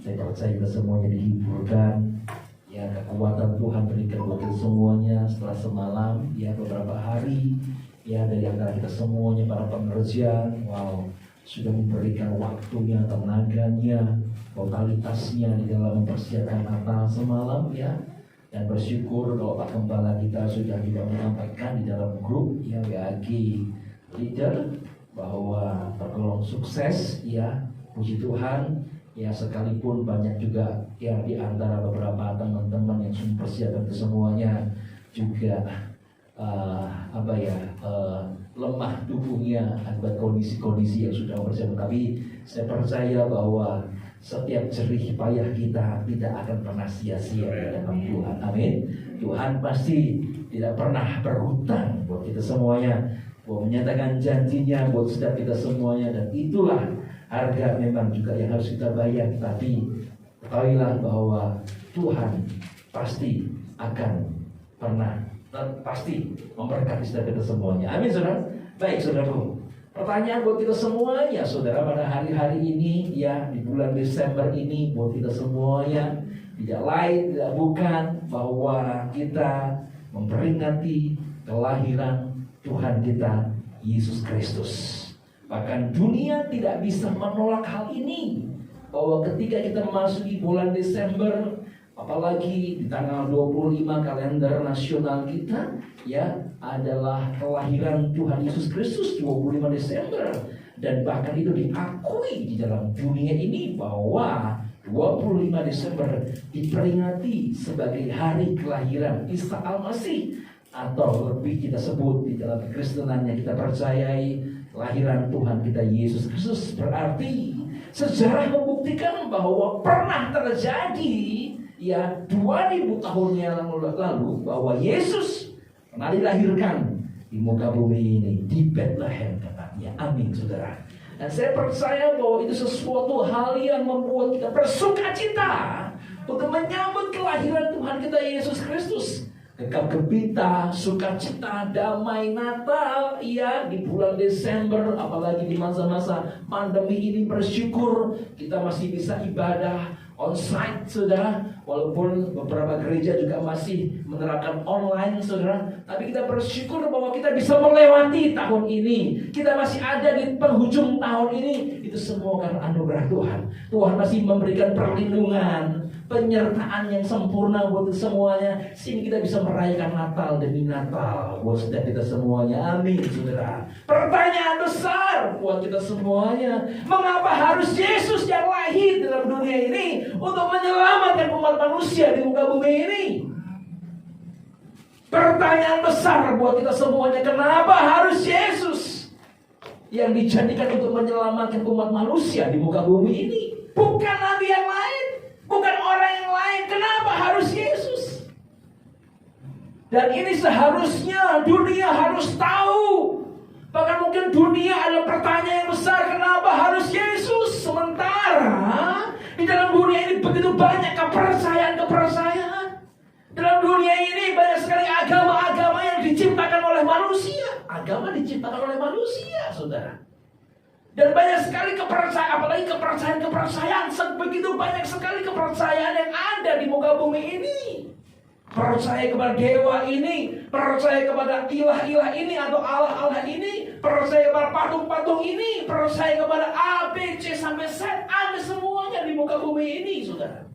Saya percaya kita semuanya dihiburkan. Ya, kekuatan Tuhan berikan buat kita semuanya setelah semalam, ya beberapa hari, ya dari antara kita semuanya para pengerja, sudah memberikan waktunya, tenaganya, totalitasnya di dalam mempersiapkan Natal semalam, ya. Dan bersyukur kalau Pak Gembala kita sudah juga menyampaikan di dalam grup ya WAG Leader bahwa tergolong sukses, ya puji Tuhan. Ya sekalipun banyak juga ya di antara beberapa teman-teman yang sudah persiapan itu semuanya juga lemah tubuhnya akibat kondisi-kondisi yang sudah mempersiapkan. Tapi saya percaya bahwa setiap jerih payah kita tidak akan pernah sia-sia di hadapan Tuhan. Amin. Tuhan pasti tidak pernah berhutang buat kita semuanya, buat menyatakan janjinya buat setiap kita semuanya, dan itulah harga memang juga yang harus kita bayar. Tapi ketahuilah bahwa Tuhan pasti akan pasti memberkati setiap kita semuanya. Amin, saudara. Baik, saudaraku. Pertanyaan buat kita semuanya, saudara, pada hari-hari ini, ya di bulan Desember ini, buat kita semuanya, tidak lain, tidak bukan, bahwa kita memperingati kelahiran Tuhan kita, Yesus Kristus. Bahkan dunia tidak bisa menolak hal ini, bahwa ketika kita memasuki bulan Desember, apalagi di tanggal 25 kalender nasional kita, ya adalah kelahiran Tuhan Yesus Kristus 25 Desember. Dan bahkan itu diakui di dalam dunia ini bahwa 25 Desember diperingati sebagai hari kelahiran Isa Al-Masih, atau lebih kita sebut di dalam kekristenan yang kita percayai kelahiran Tuhan kita Yesus Kristus. Berarti sejarah membuktikan bahwa pernah terjadi ya 2000 tahun yang lalu bahwa Yesus pernah dilahirkan di muka bumi ini, di Bethlehem tepatnya. Amin, saudara. Dan saya percaya bahwa itu sesuatu hal yang membuat kita bersuka cita untuk menyambut kelahiran Tuhan kita Yesus Kristus. Gegap gempita, sukacita, damai Natal, ya di bulan Desember, apalagi di masa-masa pandemi ini, bersyukur kita masih bisa ibadah on-site, saudara. Walaupun beberapa gereja juga masih menerapkan online, saudara. Tapi kita bersyukur bahwa kita bisa melewati tahun ini. Kita masih ada di penghujung tahun ini. Itu semua karena anugerah Tuhan. Tuhan masih memberikan perlindungan, penyertaan yang sempurna buat semuanya, sehingga kita bisa merayakan Natal demi Natal buat setiap kita semuanya. Amin, saudara. Pertanyaan besar buat kita semuanya, mengapa harus Yesus yang lahir dalam dunia ini untuk menyelamatkan umat manusia di muka bumi ini? Pertanyaan besar buat kita semuanya, kenapa harus Yesus yang dijadikan untuk menyelamatkan umat manusia di muka bumi ini, bukan nabi yang lain, bukan orang yang lain? Kenapa harus Yesus? Dan ini seharusnya dunia harus tahu. Bahkan mungkin dunia ada pertanyaan yang besar, kenapa harus Yesus? Sementara di dalam dunia ini begitu banyak kepercayaan-kepercayaan. Dalam dunia ini banyak sekali agama-agama yang diciptakan oleh manusia. Agama diciptakan oleh manusia, saudara. Dan banyak sekali kepercayaan, apalagi kepercayaan-kepercayaan. Begitu banyak sekali kepercayaan yang ada di muka bumi ini. Percaya kepada dewa ini, percaya kepada ilah-ilah ini atau Allah-Allah ini, percaya kepada patung-patung ini, percaya kepada A, B, C sampai Z. Ada semuanya di muka bumi ini, saudara.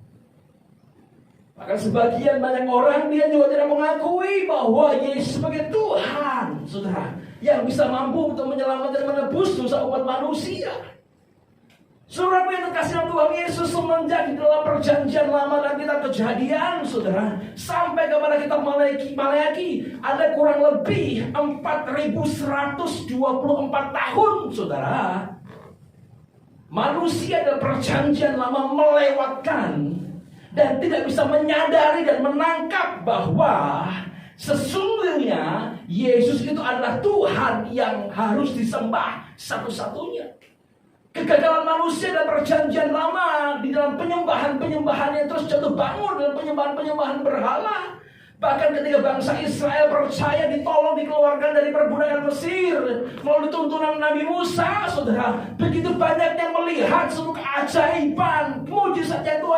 Bahkan sebagian banyak orang dia juga tidak mengakui bahwa Yesus sebagai Tuhan, saudara, yang bisa mampu untuk menyelamatkan dan menebus dosa umat manusia. Saudara yang terkasih dalam Tuhan Yesus, semenjak di dalam perjanjian lama dan kitab Kejadian, saudara, sampai kepada kitab Maleaki, ada kurang lebih 4124 tahun, saudara. Manusia dalam perjanjian lama melewatkan dan tidak bisa menyadari dan menangkap bahwa sesungguhnya Yesus itu adalah Tuhan yang harus disembah satu-satunya. Kegagalan manusia dalam perjanjian lama di dalam penyembahan-penyembahan yang terus jatuh bangun, dalam penyembahan-penyembahan berhala. Bahkan ketika bangsa Israel percaya ditolong, dikeluarkan dari perbudakan Mesir melalui tuntunan Nabi Musa, saudara, begitu banyak yang melihat seluruh keajaiban, mujizat yang Tuhan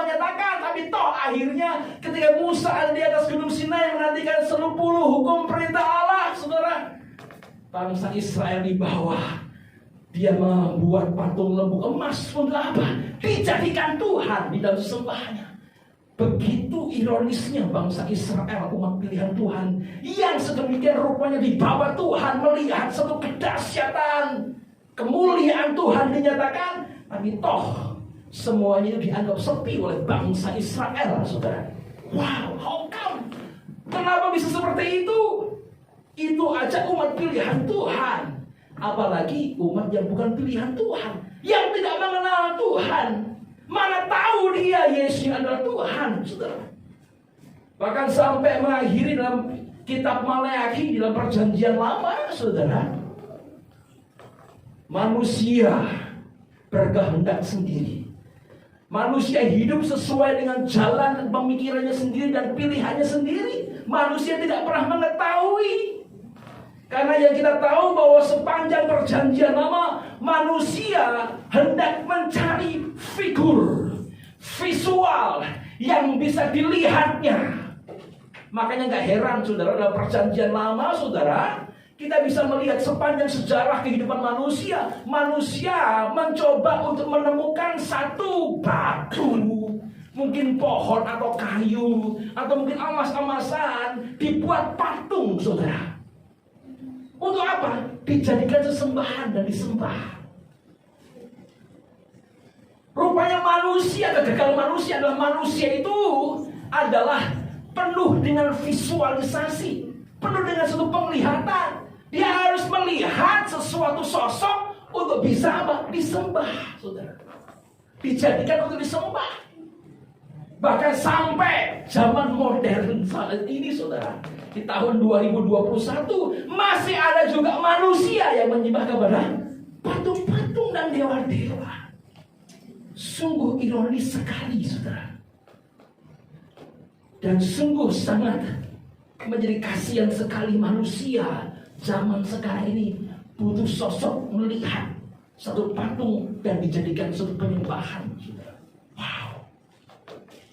akhirnya ketika Musa ada di atas gunung Sinai menantikan 10 hukum perintah Allah, saudara, bangsa Israel di bawah, dia membuat patung lembu emas untuk apa? Dijadikan Tuhan di dalam sesembahannya. Begitu ironisnya bangsa Israel, umat pilihan Tuhan, yang sedemikian rupanya di bawah Tuhan, melihat satu kedahsyatan, kemuliaan Tuhan dinyatakan, tapi toh semuanya itu dianggap sepi oleh bangsa Israel, saudara. Wow, how come? Kenapa bisa seperti itu? Itu aja umat pilihan Tuhan. Apalagi umat yang bukan pilihan Tuhan, yang tidak mengenal Tuhan. Mana tahu dia Yesus adalah Tuhan, saudara. Bahkan sampai mengakhiri dalam kitab Maleakhi, dalam perjanjian lama, saudara, manusia berkehendak sendiri. Manusia hidup sesuai dengan jalan pemikirannya sendiri dan pilihannya sendiri. Manusia tidak pernah mengetahui. Karena yang kita tahu bahwa sepanjang perjanjian lama, manusia hendak mencari figur, visual yang bisa dilihatnya. Makanya gak heran, saudara, dalam perjanjian lama, saudara, kita bisa melihat sepanjang sejarah kehidupan manusia. Manusia mencoba untuk menemukan satu batu, mungkin pohon atau kayu, atau mungkin emas-emasan, dibuat patung, saudara. Untuk apa? Dijadikan sesembahan dan disembah. Rupanya manusia, kegagalan manusia adalah manusia itu adalah penuh dengan visualisasi, penuh dengan suatu penglihatan. Dia harus melihat sesuatu sosok untuk bisa apa? Disembah, saudara. Dijadikan untuk disembah. Bahkan sampai zaman modern saat ini, saudara, di tahun 2021 masih ada juga manusia yang menyembah kepada patung-patung dan dewa-dewa. Sungguh ironis sekali, saudara. Dan sungguh sangat menjadi kasihan sekali manusia zaman sekarang ini butuh sosok melihat satu patung dan dijadikan satu penyembahan, saudara. Wow.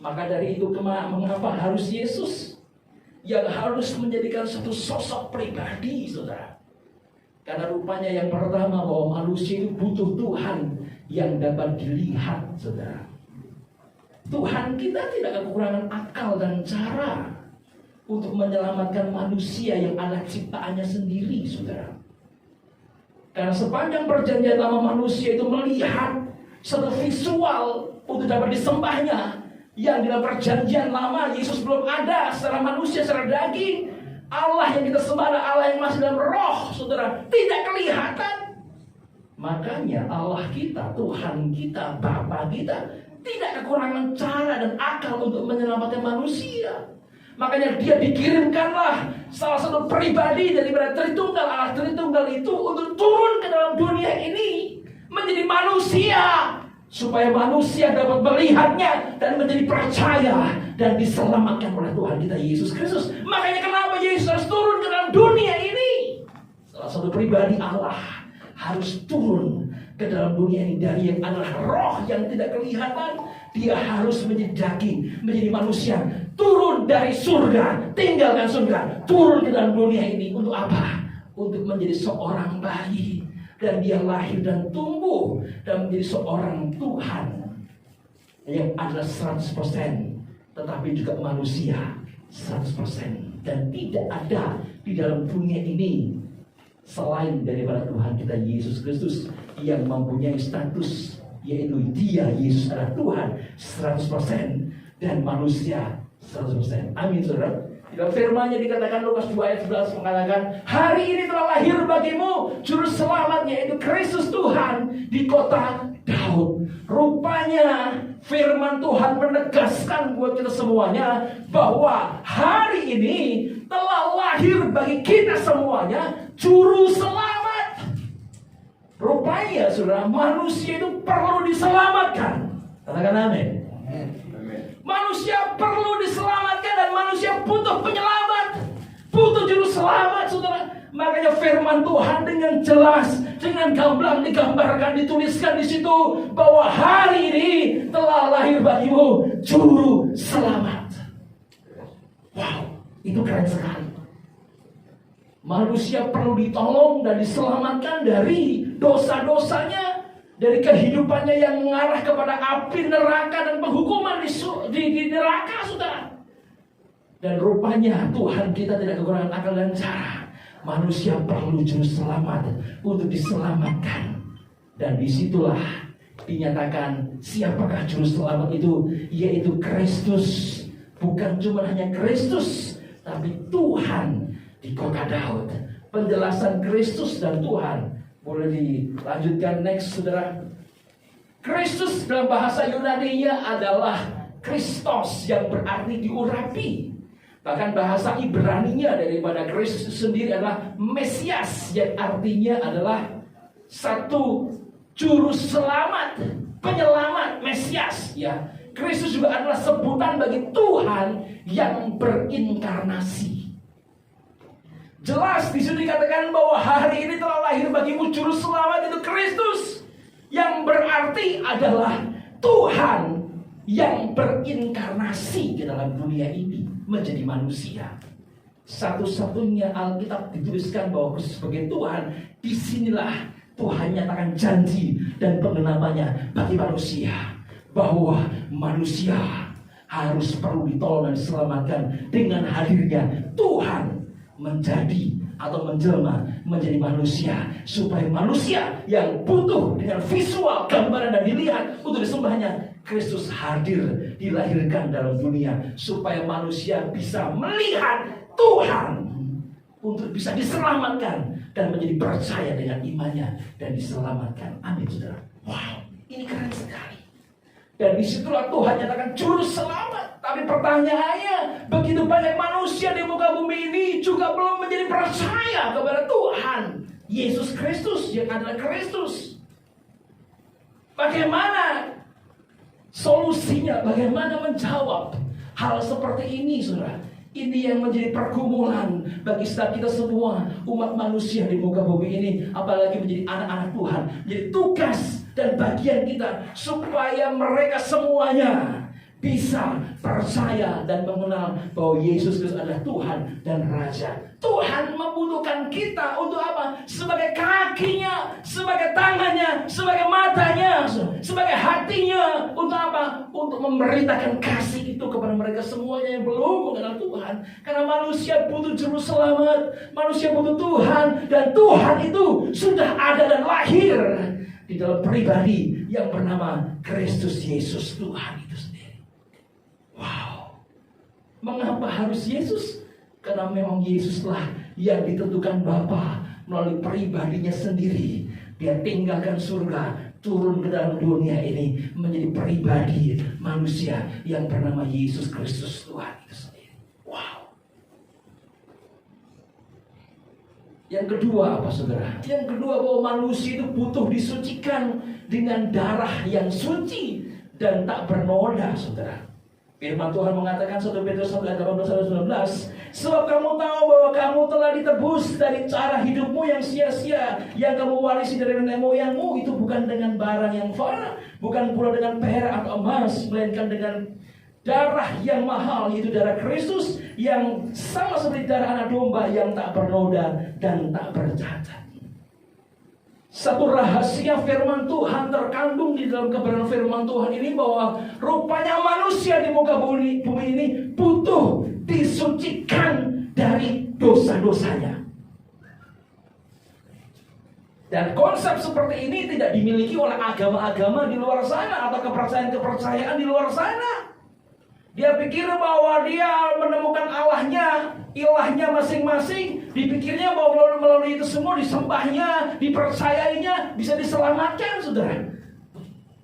Maka dari itu mengapa harus Yesus yang harus menjadikan satu sosok pribadi, saudara? Karena rupanya yang pertama bahwa manusia itu butuh Tuhan yang dapat dilihat, saudara. Tuhan kita tidak kekurangan akal dan cara untuk menyelamatkan manusia yang anak ciptaannya sendiri, saudara. Karena sepanjang perjanjian lama manusia itu melihat satu visual untuk dapat disembahnya, yang dalam perjanjian lama Yesus belum ada secara manusia, secara daging. Allah yang kita sembah adalah Allah yang masih dalam roh, saudara, tidak kelihatan. Makanya Allah kita, Tuhan kita, Bapa kita tidak kekurangan cara dan akal untuk menyelamatkan manusia. Makanya dia dikirimkanlah salah satu pribadi daripada Tritunggal Allah Tritunggal itu untuk turun ke dalam dunia ini menjadi manusia, supaya manusia dapat melihatnya dan menjadi percaya dan diselamatkan oleh Tuhan kita Yesus Kristus. Makanya kenapa Yesus harus turun ke dalam dunia ini? Salah satu pribadi Allah harus turun ke dalam dunia ini dari yang adalah roh yang tidak kelihatan. Dia harus menjadi daging, menjadi manusia, turun dari surga, tinggalkan surga, turun ke dalam dunia ini untuk apa? Untuk menjadi seorang bayi. Dan dia lahir dan tumbuh dan menjadi seorang Tuhan yang adalah 100%, tetapi juga manusia 100%. Dan tidak ada di dalam dunia ini selain daripada Tuhan kita Yesus Kristus yang mempunyai status, yaitu dia Yesus adalah Tuhan 100% dan manusia 100%. Amin, saudara. Di dalam firman-Nya dikatakan, Lukas 2 ayat 11 mengatakan, hari ini telah lahir bagimu juru selamat, yaitu Kristus Tuhan di kota Daud. Rupanya firman Tuhan menegaskan buat kita semuanya bahwa hari ini telah lahir bagi kita semuanya juru selamat. Rupanya, saudara, manusia itu perlu diselamatkan. Katakan amin. Manusia perlu diselamatkan dan manusia butuh penyelamat, butuh juru selamat, saudara. Makanya firman Tuhan dengan jelas, dengan gamblang digambarkan, dituliskan di situ bahwa hari ini telah lahir bagimu juru selamat. Wow, itu keren sekali. Manusia perlu ditolong dan diselamatkan dari dosa-dosanya, dari kehidupannya yang mengarah kepada api neraka dan penghukuman di neraka, saudara. Dan rupanya Tuhan kita tidak kekurangan akal dan cara. Manusia perlu juru selamat untuk diselamatkan. Dan disitulah dinyatakan siapakah juru selamat itu, yaitu Kristus. Bukan cuma hanya Kristus, tapi Tuhan di kota Daud. Penjelasan Kristus dan Tuhan boleh dilanjutkan next, saudara. Kristus dalam bahasa Yunani-nya adalah Kristos, yang berarti diurapi. Bahkan bahasa Ibrani-nya daripada Kristus sendiri adalah Mesias, yang artinya adalah satu juru selamat, penyelamat, Mesias, ya. Kristus juga adalah sebutan bagi Tuhan yang berinkarnasi. Jelas di sini dikatakan bahwa hari ini telah lahir bagimu juru selamat, itu Kristus, yang berarti adalah Tuhan yang berinkarnasi ke dalam dunia ini menjadi manusia. Satu-satunya Alkitab dituliskan bahwa Kristus sebagai Tuhan. Disinilah Tuhan nyatakan janji dan pengenapannya bagi manusia, bahwa manusia harus perlu ditolong dan diselamatkan dengan hadirnya Tuhan menjadi atau menjelma menjadi manusia, supaya manusia yang butuh dengan visual, gambaran dan dilihat untuk disembahnya, Kristus hadir, dilahirkan dalam dunia, supaya manusia bisa melihat Tuhan untuk bisa diselamatkan dan menjadi percaya dengan imannya dan diselamatkan. Amin, saudara. Wow, ini keren sekali. Dan disitulah Tuhan nyatakan juru selamat. Tapi pertanyaannya, begitu banyak manusia di muka bumi ini juga belum menjadi percaya kepada Tuhan Yesus Kristus, yang adalah Kristus. Bagaimana solusinya? Bagaimana menjawab hal seperti ini, saudara? Ini yang menjadi pergumulan bagi setiap kita semua, umat manusia di muka bumi ini, apalagi menjadi anak-anak Tuhan. Menjadi tugas dan bagian kita supaya mereka semuanya bisa percaya dan mengenal bahwa Yesus Kristus adalah Tuhan dan Raja. Tuhan membutuhkan kita untuk apa? Sebagai kakinya, sebagai tangannya, sebagai matanya, sebagai hatinya. Untuk apa? Untuk memberitakan kasih itu kepada mereka semuanya yang belum mengenal Tuhan. Karena manusia butuh juru selamat, manusia butuh Tuhan, dan Tuhan itu sudah ada dan lahir di dalam pribadi yang bernama Kristus Yesus, Tuhan itu sendiri. Wow. Mengapa harus Yesus? Karena memang Yesuslah yang ditentukan Bapa melalui pribadinya sendiri. Dia tinggalkan surga, turun ke dalam dunia ini menjadi pribadi manusia yang bernama Yesus Kristus, Tuhan itu sendiri. Wow. Yang kedua apa, saudara? Yang kedua, bahwa manusia itu butuh disucikan dengan darah yang suci dan tak bernoda, saudara. Firman Tuhan mengatakan 1 Petrus 1:18-19, sebab kamu tahu bahwa kamu telah ditebus dari cara hidupmu yang sia-sia, yang kamu warisi dari nenek moyangmu, itu bukan dengan barang yang fana, bukan pula dengan perak atau emas, melainkan dengan darah yang mahal, yaitu darah Kristus, yang sama seperti darah anak domba, yang tak bernoda dan tak bercacat. Satu rahasia firman Tuhan terkandung di dalam kebenaran firman Tuhan ini, bahwa rupanya manusia di muka bumi ini butuh disucikan dari dosa-dosanya. Dan konsep seperti ini tidak dimiliki oleh agama-agama di luar sana atau kepercayaan-kepercayaan di luar sana. Dia pikir bahwa dia menemukan Allahnya, ilahnya masing-masing. Dipikirnya bahwa melalui itu semua disembahnya, dipercayainya, bisa diselamatkan, saudara.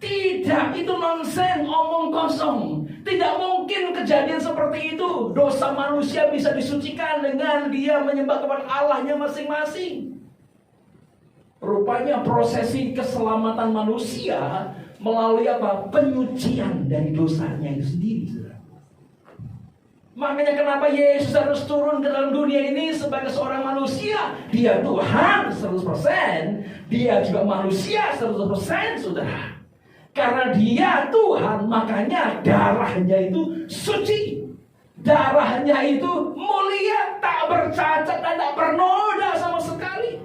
Tidak, itu nonsen, omong kosong. Tidak mungkin kejadian seperti itu. Dosa manusia bisa disucikan dengan dia menyembah kepada Allahnya masing-masing. Rupanya prosesi keselamatan manusia melalui apa? Penyucian dari dosanya itu sendiri, saudara. Makanya kenapa Yesus harus turun ke dalam dunia ini sebagai seorang manusia. Dia Tuhan 100%, dia juga manusia 100%, saudara. Karena dia Tuhan, makanya darahnya itu suci. Darahnya itu mulia, tak bercacat dan tak bernoda sama sekali.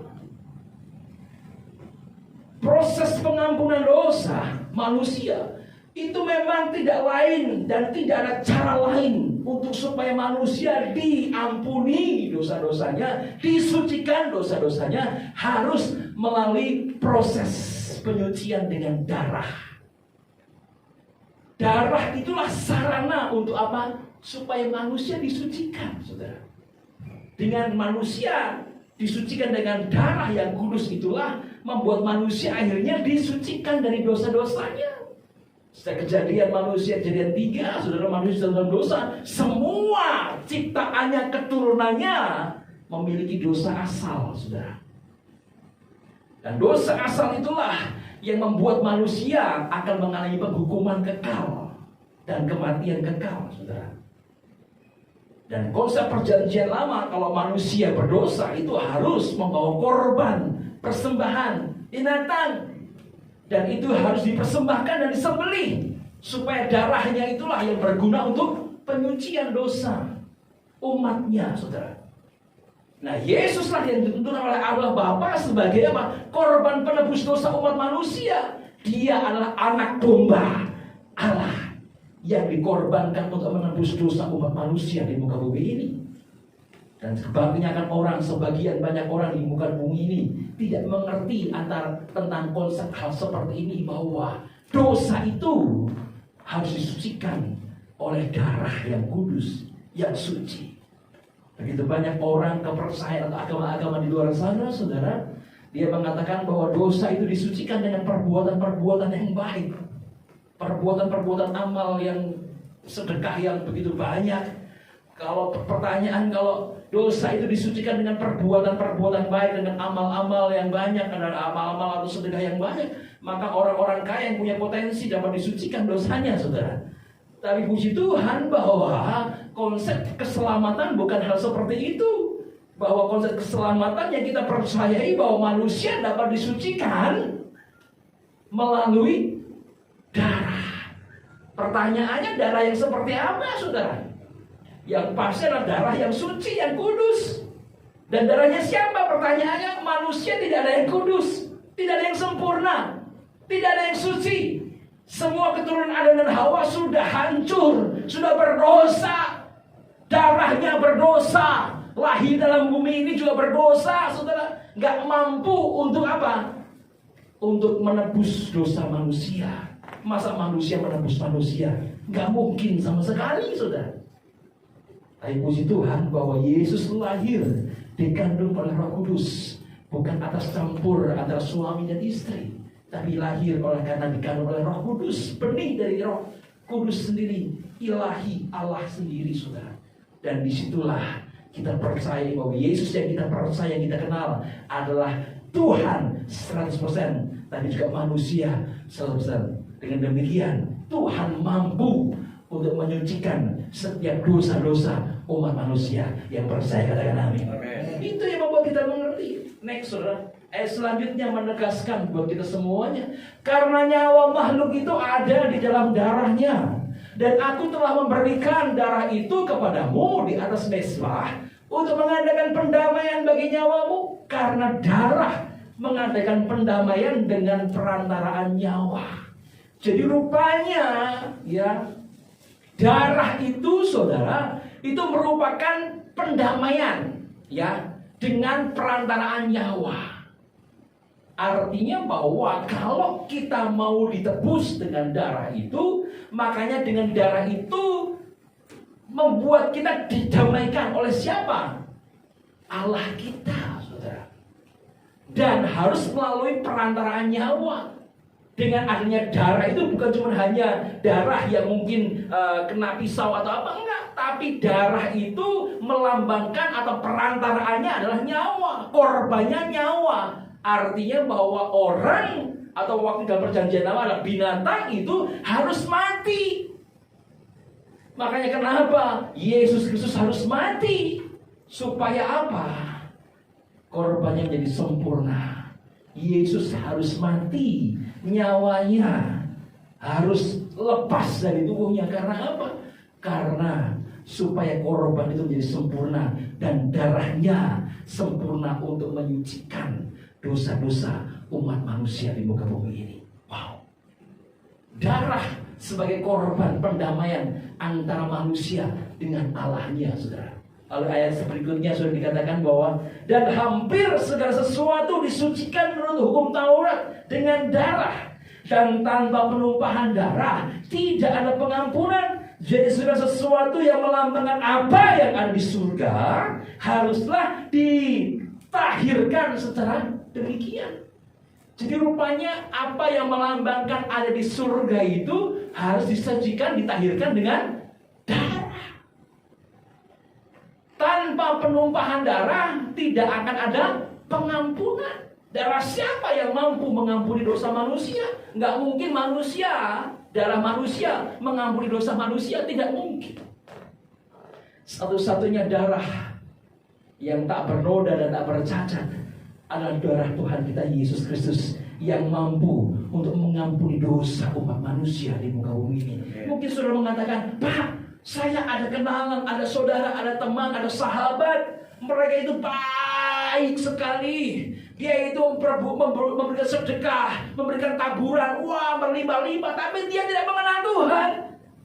Proses pengampunan dosa manusia itu memang tidak lain dan tidak ada cara lain untuk supaya manusia diampuni dosa-dosanya, disucikan dosa-dosanya, harus melalui proses penyucian dengan darah. Darah itulah sarana untuk apa? Supaya manusia disucikan, saudara. Dengan manusia disucikan dengan darah yang kudus itulah membuat manusia akhirnya disucikan dari dosa-dosanya. Sejak kejadian manusia, kejadian 3, saudara, manusia dalam dosa, semua ciptaannya, keturunannya memiliki dosa asal, saudara. Dan dosa asal itulah yang membuat manusia akan mengalami penghukuman kekal dan kematian kekal, saudara. Dan konsep perjanjian lama, kalau manusia berdosa itu harus membawa korban, persembahan, binatang. Dan itu harus dipersembahkan dan disembelih, supaya darahnya itulah yang berguna untuk penyucian dosa umatnya, saudara. Nah, Yesuslah yang dituntut oleh Allah Bapa sebagai apa? Korban penebus dosa umat manusia. Dia adalah anak domba Allah yang dikorbankan untuk menebus dosa umat manusia di muka bumi ini. Dan kebanyakan orang, sebagian banyak orang di muka bumi ini tidak mengerti tentang konsep hal seperti ini, bahwa dosa itu harus disucikan oleh darah yang kudus, yang suci. Begitu banyak orang kepercayaan atau agama-agama di luar sana, saudara, dia mengatakan bahwa dosa itu disucikan dengan perbuatan-perbuatan yang baik, perbuatan-perbuatan amal yang sedekah yang begitu banyak. Kalau pertanyaan, kalau dosa itu disucikan dengan perbuatan-perbuatan baik, dengan amal-amal yang banyak, dengan amal-amal atau sedekah yang banyak, maka orang-orang kaya yang punya potensi dapat disucikan dosanya, saudara. Tapi puji Tuhan bahwa konsep keselamatan bukan hal seperti itu. Bahwa konsep keselamatan yang kita percayai bahwa manusia dapat disucikan melalui darah. Pertanyaannya, darah yang seperti apa, saudara? Yang pasti adalah darah yang suci, yang kudus. Dan darahnya siapa? Pertanyaannya, manusia tidak ada yang kudus, tidak ada yang sempurna, tidak ada yang suci. Semua keturunan Adam dan Hawa sudah hancur, sudah berdosa. Darahnya berdosa. Lahir dalam bumi ini juga berdosa, saudara. Gak mampu untuk apa? Untuk menebus dosa manusia. Masa manusia menebus manusia? Gak mungkin sama sekali, saudara. Tapi puji Tuhan bahwa Yesus lahir dikandung oleh Roh Kudus, bukan atas campur antara suami dan istri, tapi lahir karena dikandung oleh Roh Kudus, benih dari Roh Kudus sendiri, ilahi Allah sendiri, saudara. Dan disitulah kita percaya bahwa Yesus yang kita percaya, yang kita kenal adalah Tuhan 100%, tapi juga manusia 100%. Dengan demikian Tuhan mampu untuk menyucikan setiap dosa-dosa umat manusia yang percaya. Katakan amin. Itu yang membuat kita mengerti. Next, saudara. Selanjutnya menegaskan buat kita semuanya, karena nyawa makhluk itu ada di dalam darahnya, dan aku telah memberikan darah itu kepadamu di atas mezbah untuk mengadakan pendamaian bagi nyawamu. Karena darah mengadakan pendamaian dengan perantaraan nyawa. Jadi rupanya, ya, darah itu, saudara, itu merupakan pendamaian, ya, dengan perantaraan nyawa. Artinya bahwa kalau kita mau ditebus dengan darah itu, makanya dengan darah itu membuat kita didamaikan oleh siapa? Allah kita, saudara. Dan harus melalui perantaraan nyawa. Dengan adanya darah itu bukan cuma hanya darah yang mungkin kena pisau atau apa, enggak. Tapi darah itu melambangkan atau perantaraannya adalah nyawa. Korbannya nyawa. Artinya bahwa orang atau waktu dalam perjanjian lama adalah binatang itu harus mati. Makanya kenapa Yesus Kristus harus mati? Supaya apa? Korbannya menjadi sempurna. Yesus harus mati, nyawanya harus lepas dari tubuhnya. Karena apa? Karena supaya korban itu menjadi sempurna dan darahnya sempurna untuk menyucikan dosa-dosa umat manusia di muka bumi ini. Wow. Darah sebagai korban pendamaian antara manusia dengan Allahnya, saudara. Lalu ayat berikutnya sudah dikatakan bahwa dan hampir segala sesuatu disucikan menurut hukum Taurat dengan darah, dan tanpa penumpahan darah tidak ada pengampunan. Jadi segala sesuatu yang melambangkan apa yang ada di surga haruslah ditahirkan secara demikian. Jadi rupanya apa yang melambangkan ada di surga itu harus disajikan, ditahirkan dengan darah. Tanpa penumpahan darah tidak akan ada pengampunan. Darah siapa yang mampu mengampuni dosa manusia? Nggak mungkin manusia, darah manusia mengampuni dosa manusia, tidak mungkin. Satu-satunya darah yang tak bernoda dan tak bercacat adalah darah Tuhan kita Yesus Kristus yang mampu untuk mengampuni dosa umat manusia di muka bumi ini. Mungkin saudara mengatakan, Pak, saya ada kenalan, ada saudara, ada teman, ada sahabat, mereka itu baik sekali. Dia itu memberikan sedekah, memberikan taburan, wah berlimpah-limpah, tapi dia tidak mengenal Tuhan.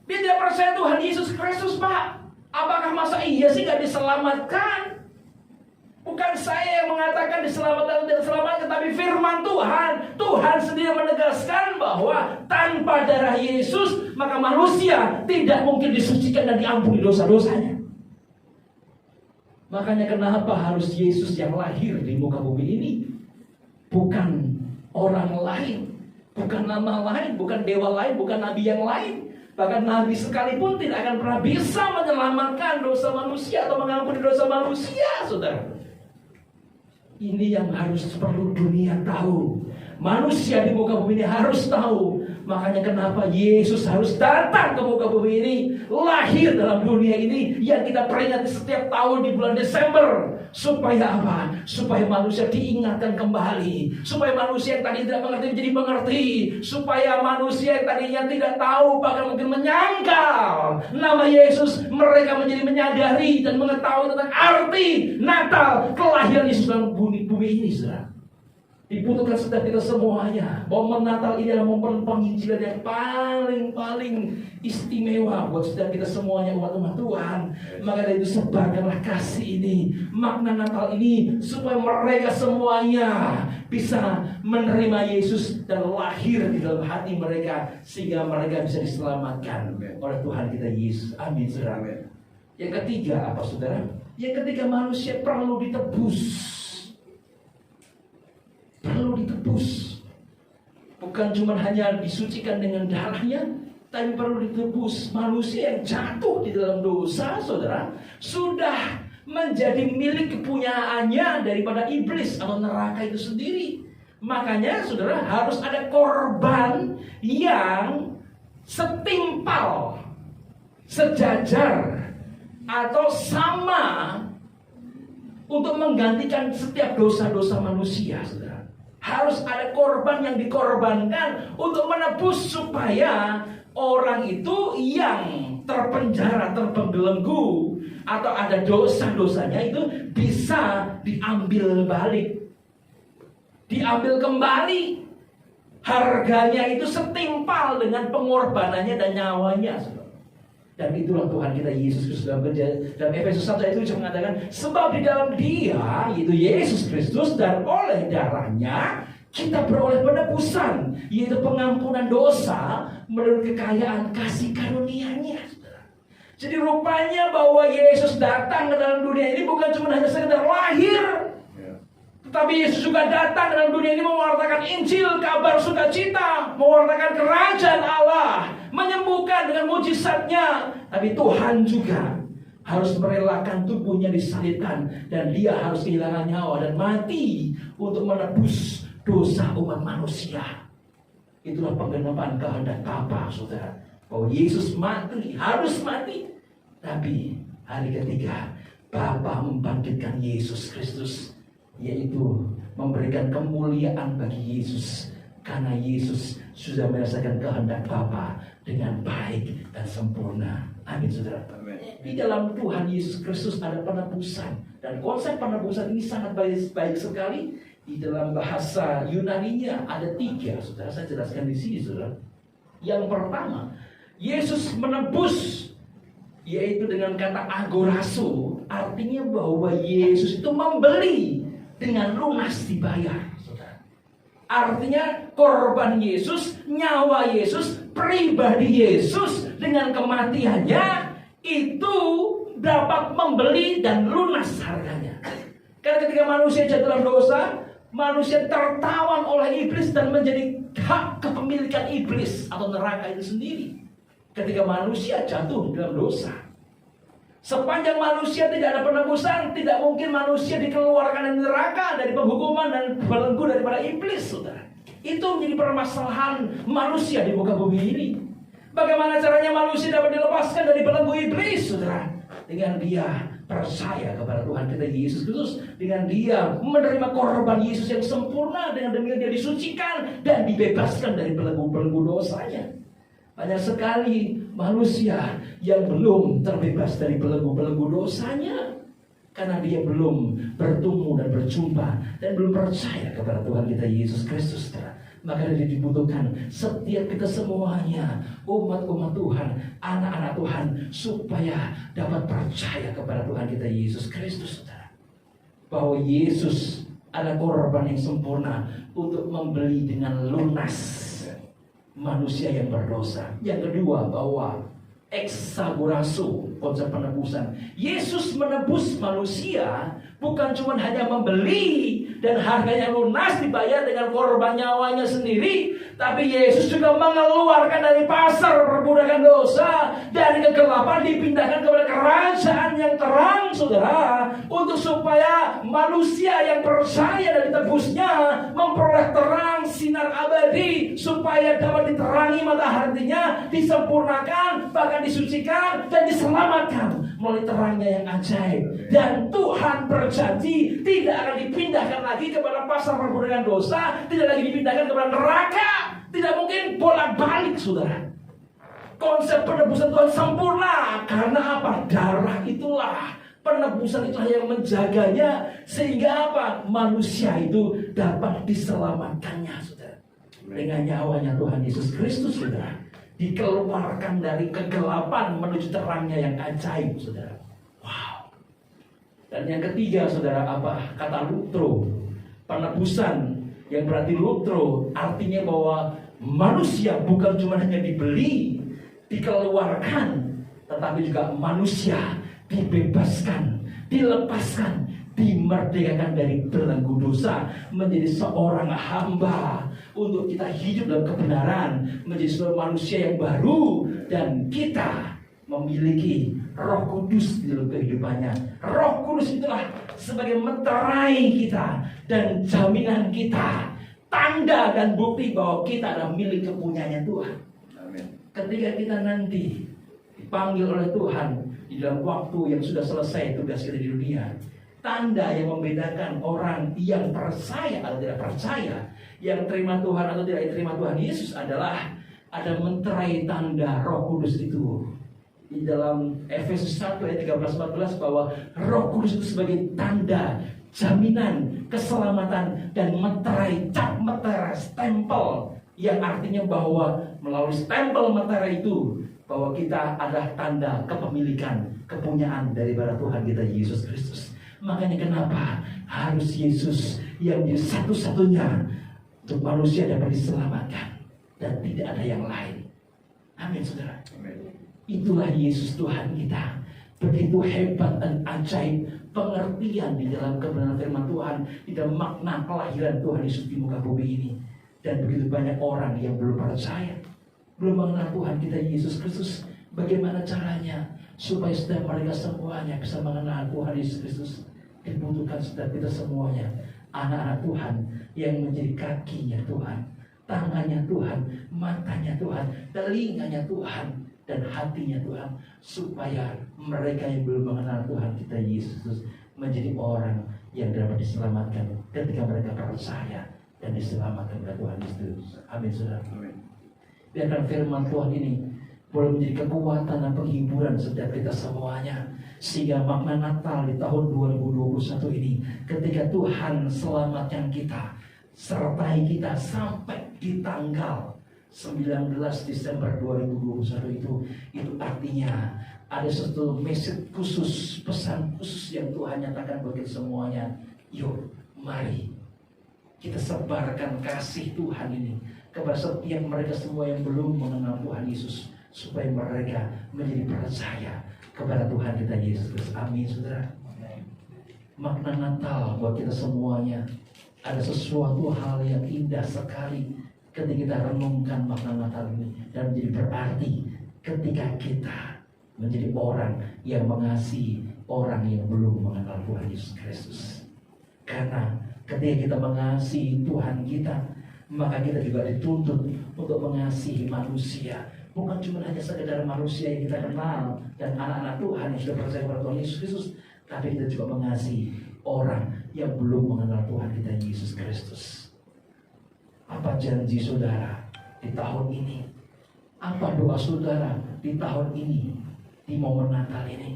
Dia tidak percaya Tuhan Yesus Kristus, Pak. Apakah masa iya sih gak diselamatkan? Bukan saya yang mengatakan diselamatkan atau tidak diselamatkan, tapi firman Tuhan. Tuhan sendiri menegaskan bahwa tanpa darah Yesus, maka manusia tidak mungkin disucikan dan diampuni dosa-dosanya. Makanya kenapa harus Yesus yang lahir di muka bumi ini? Bukan orang lain, bukan nama lain, bukan dewa lain, bukan nabi yang lain. Bahkan nabi sekalipun tidak akan pernah bisa menyelamatkan dosa manusia atau mengampuni dosa manusia, saudara. Ini yang harus perlu dunia tahu. Manusia di muka bumi ini harus tahu. Makanya kenapa Yesus harus datang ke muka bumi ini, lahir dalam dunia ini yang kita peringati setiap tahun di bulan Desember. Supaya apa? Supaya manusia diingatkan kembali. Supaya manusia yang tadi tidak mengerti menjadi mengerti. Supaya manusia yang tadinya tidak tahu, bahkan mungkin menyangkal nama Yesus, mereka menjadi menyadari dan mengetahui tentang arti Natal, kelahiran Yesus dalam bumi ini, saudara. Dibutuhkan setiap kita semuanya. Momen Natal ini adalah momen penginjilan yang paling istimewa buat setiap kita semuanya, umat-umat Tuhan. Maka dari itu sebarkanlah kasih ini, makna Natal ini, supaya mereka semuanya bisa menerima Yesus dan lahir di dalam hati mereka, sehingga mereka bisa diselamatkan oleh Tuhan kita Yesus. Amin, saudara. Yang ketiga apa, saudara? Yang ketiga, manusia perlu ditebus. Perlu ditebus. Bukan cuma hanya disucikan dengan darahnya, tapi perlu ditebus. Manusia yang jatuh di dalam dosa, saudara, sudah menjadi milik kepunyaannya daripada iblis atau neraka itu sendiri. Makanya, saudara, harus ada korban yang setimpal, sejajar, atau sama untuk menggantikan setiap dosa-dosa manusia, saudara. Harus ada korban yang dikorbankan untuk menebus, supaya orang itu yang terpenjara, terbelenggu, atau ada dosa-dosanya itu bisa diambil balik, diambil kembali. Harganya itu setimpal dengan pengorbanannya dan nyawanya, saudara. Dan itulah Tuhan kita Yesus Kristus dalam Efesus 1 ayat 7 mengatakan, sebab di dalam Dia, yaitu Yesus Kristus, dan oleh darahnya kita beroleh penebusan, yaitu pengampunan dosa menurut kekayaan kasih karunia-Nya. Jadi rupanya bahwa Yesus datang ke dalam dunia ini bukan cuma hanya sekedar lahir, tetapi Yesus juga datang dalam dunia ini mewartakan Injil, kabar sukacita, mewartakan kerajaan Allah, menyembuhkan dengan mujizatnya. Tapi Tuhan juga harus merelakan tubuhnya disalibkan, dan Dia harus kehilangan nyawa dan mati untuk menebus dosa umat manusia. Itulah penggenapan kehendak Bapa, saudara. bahwa Yesus mati, harus mati. Tapi hari ketiga Bapa membangkitkan Yesus Kristus, yaitu memberikan kemuliaan bagi Yesus, karena Yesus sudah merasakan kehendak Bapa dengan baik dan sempurna. Amin, saudara. Di dalam Tuhan Yesus Kristus ada penebusan, dan konsep penebusan ini sangat baik sekali. Di dalam bahasa Yunaninya ada 3, saudara. Saya jelaskan di sini, saudara. Yang pertama, Yesus menebus, yaitu dengan kata agorazo, artinya bahwa Yesus itu membeli dengan lunas dibayar, saudara. Artinya korban Yesus, nyawa Yesus, pribadi Yesus dengan kematiannya itu dapat membeli dan lunas harganya. Karena ketika manusia jatuh dalam dosa, manusia tertawan oleh iblis dan menjadi hak kepemilikan iblis atau neraka itu sendiri. Ketika manusia jatuh dalam dosa, sepanjang manusia tidak ada penebusan, tidak mungkin manusia dikeluarkan dari neraka, dari penghukuman dan belenggu daripada iblis, saudara. Itu menjadi permasalahan manusia di muka bumi ini. Bagaimana caranya manusia dapat dilepaskan dari belenggu iblis, saudara? Dengan dia percaya kepada Tuhan kita Yesus Kristus, dengan dia menerima korban Yesus yang sempurna, dengan demikian dia disucikan dan dibebaskan dari belenggu-belenggu dosanya. Banyak sekali manusia yang belum terbebas dari belenggu-belenggu dosanya, karena dia belum bertemu dan berjumpa dan belum percaya kepada Tuhan kita Yesus Kristus. Maka dibutuhkan setiap kita semuanya, umat-umat Tuhan, anak-anak Tuhan, supaya dapat percaya kepada Tuhan kita Yesus Kristus, saudara. Bahwa Yesus adalah korban yang sempurna untuk membeli dengan lunas manusia yang berdosa. Yang kedua, bahwa exagorazo, konsep penebusan. Yesus menebus manusia bukan cuma hanya membeli dan harganya lunas dibayar dengan korban nyawanya sendiri, tapi Yesus juga mengeluarkan dari pasar perbudakan dosa, dari kegelapan dipindahkan kepada kerajaan yang terang, saudara, untuk supaya manusia yang percaya dan ditebusnya memperoleh terang sinar abadi, supaya dapat diterangi mata hatinya, disempurnakan, bahkan disucikan dan diselamatkan melalui terangnya yang ajaib. Dan Tuhan berjanji tidak akan dipindahkan lagi kepada pasar perbudakan dosa, tidak lagi dipindahkan kepada neraka. Tidak mungkin bolak-balik, saudara. Konsep penebusan Tuhan sempurna. Karena apa? Darah itulah, penebusan itulah yang menjaganya, sehingga apa? Manusia itu dapat diselamatkannya, saudara. Dengan nyawanya Tuhan Yesus Kristus, saudara, dikeluarkan dari kegelapan menuju terangnya yang ajaib, saudara. Wow. Dan yang ketiga, saudara, apa? Kata lutro, penebusan, yang berarti lutro, artinya bahwa manusia bukan cuma hanya dibeli, dikeluarkan, tetapi juga manusia dibebaskan, dilepaskan, dimerdekakan dari belenggu dosa, menjadi seorang hamba untuk kita hidup dalam kebenaran, menjadi seorang manusia yang baru, dan kita memiliki Roh Kudus di dalam kehidupannya. Roh Kudus itulah sebagai meterai kita dan jaminan kita, tanda dan bukti bahwa kita adalah milik kepunyaan Tuhan. Amin. Ketika kita nanti dipanggil oleh Tuhan di dalam waktu yang sudah selesai tugas kita di dunia, tanda yang membedakan orang yang percaya atau tidak percaya, yang terima Tuhan atau tidak terima Tuhan Yesus adalah ada meterai tanda Roh Kudus itu. Di dalam Efesus 1 ayat 13-14 bahwa Roh Kudus itu sebagai tanda, jaminan, keselamatan, dan meterai, cap meterai, stempel, yang artinya bahwa melalui stempel meterai itu bahwa kita adalah tanda kepemilikan, kepunyaan daripada Tuhan kita Yesus Kristus. Makanya kenapa harus Yesus yang menjadi satu-satunya untuk manusia dapat diselamatkan, dan tidak ada yang lain. Amin, saudara. Amin. Itulah Yesus Tuhan kita. Begitu hebat dan ajaib pengertian di dalam kebenaran firman Tuhan, di dalam makna kelahiran Tuhan Yesus di muka bumi ini. Dan begitu banyak orang yang belum percaya, belum mengenal Tuhan kita Yesus Kristus. Bagaimana caranya supaya setiap mereka semuanya bisa mengenal Tuhan Yesus Kristus? Dibutuhkan setiap kita semuanya, anak-anak Tuhan yang menjadi kakinya Tuhan, tangannya Tuhan, matanya Tuhan, telinganya Tuhan, dan hatinya Tuhan, supaya mereka yang belum mengenal Tuhan kita Yesus menjadi orang yang dapat diselamatkan ketika mereka percaya dan diselamatkan oleh Tuhan Yesus. Amin, saudara. Biarkan firman Tuhan ini boleh menjadi kekuatan dan penghiburan setiap kita semuanya, sehingga makna Natal di tahun 2021 ini, ketika Tuhan selamatkan kita, sertai kita sampai di tanggal 19 Desember 2021 itu artinya ada satu message khusus, pesan khusus yang Tuhan nyatakan bagi semuanya. Yuk, mari kita sebarkan kasih Tuhan ini kepada setiap mereka semua yang belum mengenal Tuhan Yesus, supaya mereka menjadi percaya kepada Tuhan kita Yesus. Amin, saudara. Makna Natal buat kita semuanya, ada sesuatu hal yang indah sekali ketika kita renungkan makna Natal ini, dan menjadi berarti ketika kita menjadi orang yang mengasihi orang yang belum mengenal Tuhan Yesus Kristus. Karena ketika kita mengasihi Tuhan kita, maka kita juga dituntut untuk mengasihi manusia. Bukan cuma hanya sekedar manusia yang kita kenal dan anak-anak Tuhan yang sudah percaya kepada Tuhan Yesus Kristus, tapi kita juga mengasihi orang yang belum mengenal Tuhan kita Yesus Kristus. Apa janji saudara di tahun ini? Apa doa saudara di tahun ini, di momen Natal ini?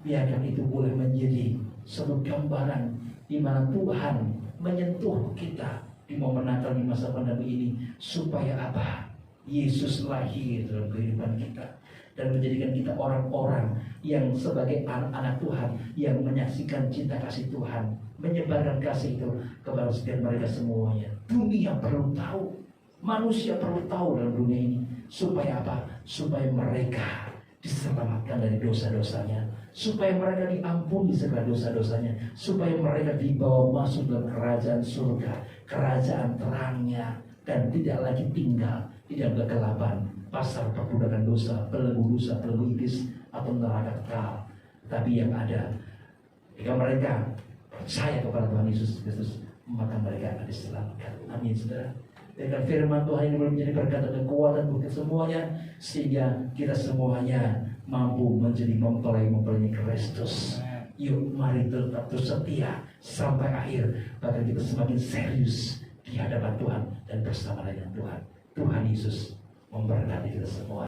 Biarkan itu boleh menjadi satu gambaran di mana Tuhan menyentuh kita di momen Natal di masa pandemi ini, supaya apa? Yesus lahir dalam kehidupan kita dan menjadikan kita orang-orang yang sebagai anak-anak Tuhan, yang menyaksikan cinta kasih Tuhan, menyebarkan kasih itu kepada setiap mereka semuanya. Dunia perlu tahu, manusia perlu tahu dalam dunia ini, supaya apa? Supaya mereka diselamatkan dari dosa-dosanya, supaya mereka diampuni segala dosa-dosanya, supaya mereka dibawa masuk dalam kerajaan surga, kerajaan terangnya, dan tidak lagi tinggal di dalam kegelapan, pasar perbudakan dosa, belenggu dosa, belenggu iblis, atau neraka kekal. Tapi yang ada, jika mereka percaya kepada Tuhan Yesus Kristus, maka mereka akan diselamatkan. Amin, saudara. Dengan firman Tuhan ini boleh menjadi berkat dan kekuatan bagi semuanya, sehingga kita semuanya mampu menjadi mempelai Kristus. Yuk, mari tetap terus setia sampai akhir, bahkan kita semakin serius di hadapan Tuhan dan bersama dengan Tuhan. Tuhan Yesus memberkati kita semua.